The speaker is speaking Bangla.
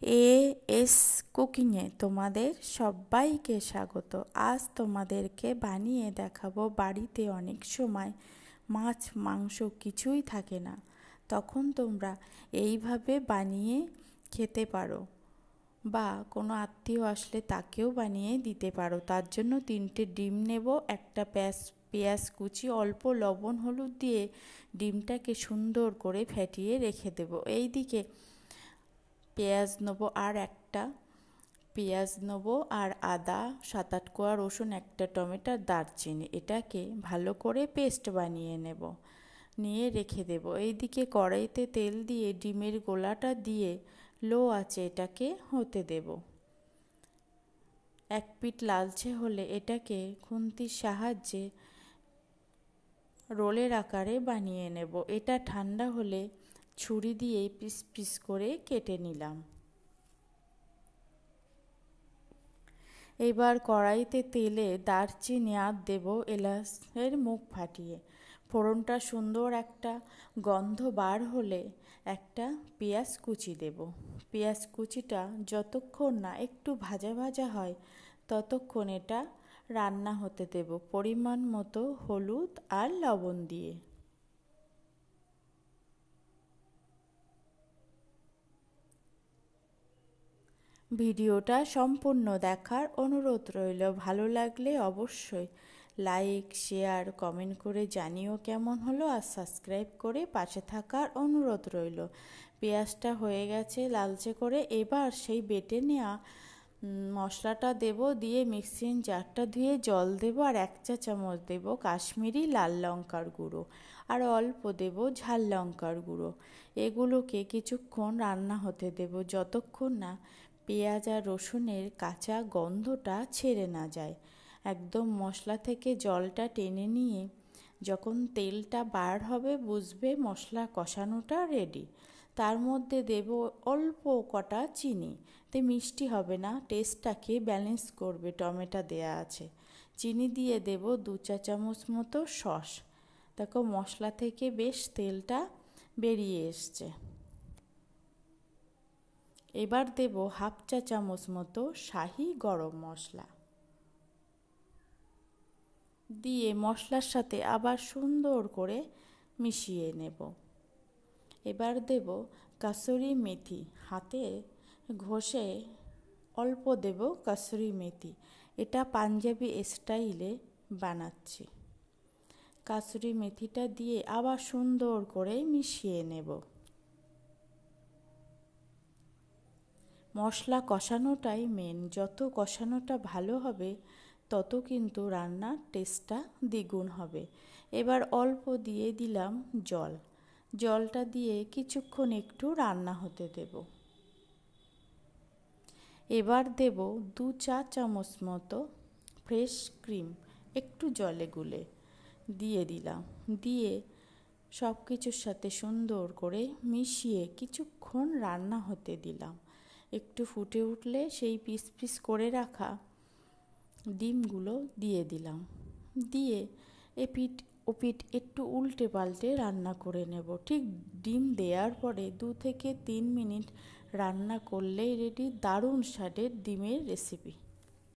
এএস কুকিংয়ে তোমাদের সবাইকে স্বাগত। আজ তোমাদেরকে বানিয়ে দেখাবো বাড়িতে অনেক সময় মাছ মাংস কিছুই থাকে না, তখন তোমরা এইভাবে বানিয়ে খেতে পারো বা কোনো আত্মীয় আসলে তাকেও বানিয়ে দিতে পারো। তার জন্য 3টে ডিম নেব, একটা পেঁয়াজ কুচি, অল্প লবণ হলুদ দিয়ে ডিমটাকে সুন্দর করে ফেটিয়ে রেখে দেব। এইদিকে পেঁয়াজ নেবো আর একটা পেঁয়াজ নেবো আর আদা, 7-8 কোয়া রসুন, একটা টমেটো, দারচিনি, এটাকে ভালো করে পেস্ট বানিয়ে নেব, নিয়ে রেখে দেব। এইদিকে কড়াইতে তেল দিয়ে ডিমের গোলাটা দিয়ে লো আঁচে এটাকে হতে দেব। এক পিঠ লালচে হলে এটাকে খুন্তির সাহায্যে রোলের আকারে বানিয়ে নেব। এটা ঠান্ডা হলে ছুরি দিয়ে পিস পিস করে কেটে নিলাম। এবার কড়াইতে তেলে দারচিনি আর দেব এলাচের মুখ ফাটিয়ে। ফোড়নটা সুন্দর একটা গন্ধ বার হলে একটা পেঁয়াজ কুচি দেব। পেঁয়াজ কুচিটা যতক্ষণ না একটু ভাজা ভাজা হয় ততক্ষণ এটা রান্না হতে দেব, পরিমাণ মতো হলুদ আর লবণ দিয়ে। ভিডিওটা সম্পূর্ণ দেখার অনুরোধ রইল। ভালো লাগলে অবশ্যই লাইক, শেয়ার, কমেন্ট করে জানিও কেমন হলো, আর সাবস্ক্রাইব করে পাশে থাকার অনুরোধ রইল। পেঁয়াজটা হয়ে গেছে লালচে করে, এবার সেই বেটে নেওয়া মশলাটা দেব, দিয়ে মিক্সিং জারটা ধুয়ে জল দেব, আর 1 চা চামচ দেব কাশ্মীরি লাল লঙ্কার গুঁড়ো, আর অল্প দেব ঝাল লঙ্কার গুঁড়ো। এগুলোকে কিছুক্ষণ রান্না হতে দেব, যতক্ষণ না পেঁয়াজ আর রসুনের কাঁচা গন্ধটা ছেড়ে না যায়। একদম মশলা থেকে জলটা টেনে নিয়ে যখন তেলটা বার হবে বুঝবে মশলা কষানোটা রেডি। তার মধ্যে দেব অল্প কটা চিনি, তে মিষ্টি হবে না, টেস্টটাকে ব্যালেন্স করবে, টমেটো দেয়া আছে। চিনি দিয়ে দেব 2 চা চামচ মতো সস। দেখো মশলা থেকে বেশ তেলটা বেরিয়ে এসছে। এবার দেব 1/2 চা চামচ মতো শাহি গরম মশলা দিয়ে মশলার সাথে আবার সুন্দর করে মিশিয়ে নেব। এবার দেব কাসুরি মেথি, হাতে ঘষে অল্প দেব কাসুরি মেথি, এটা পাঞ্জাবি স্টাইলে বানাচ্ছি। কাসুরি মেথিটা দিয়ে আবার সুন্দর করে মিশিয়ে নেব। মশলা কষানোটাই মেন, যত কষানোটা ভালো হবে তত কিন্তু রান্নার টেস্টটা দ্বিগুণ হবে। এবার অল্প দিয়ে দিলাম জল, জলটা দিয়ে কিছুক্ষণ একটু রান্না হতে দেব। এবার দেব 2 চা চামচ মতো ফ্রেশ ক্রিম, একটু জলে গুলে দিয়ে দিলাম, দিয়ে সব কিছুর সাথে সুন্দর করে মিশিয়ে কিছুক্ষণ রান্না হতে দিলাম। একটু ফুটে উঠলে সেই পিস পিস করে রাখা ডিমগুলো দিয়ে দিলাম, দিয়ে এপিঠ ওপিঠ একটু উল্টে পাল্টে রান্না করে নেব। ঠিক ডিম দেওয়ার পরে 2 থেকে 3 মিনিট রান্না করলেই রেডি দারুণ স্বাদের ডিমের রেসিপি।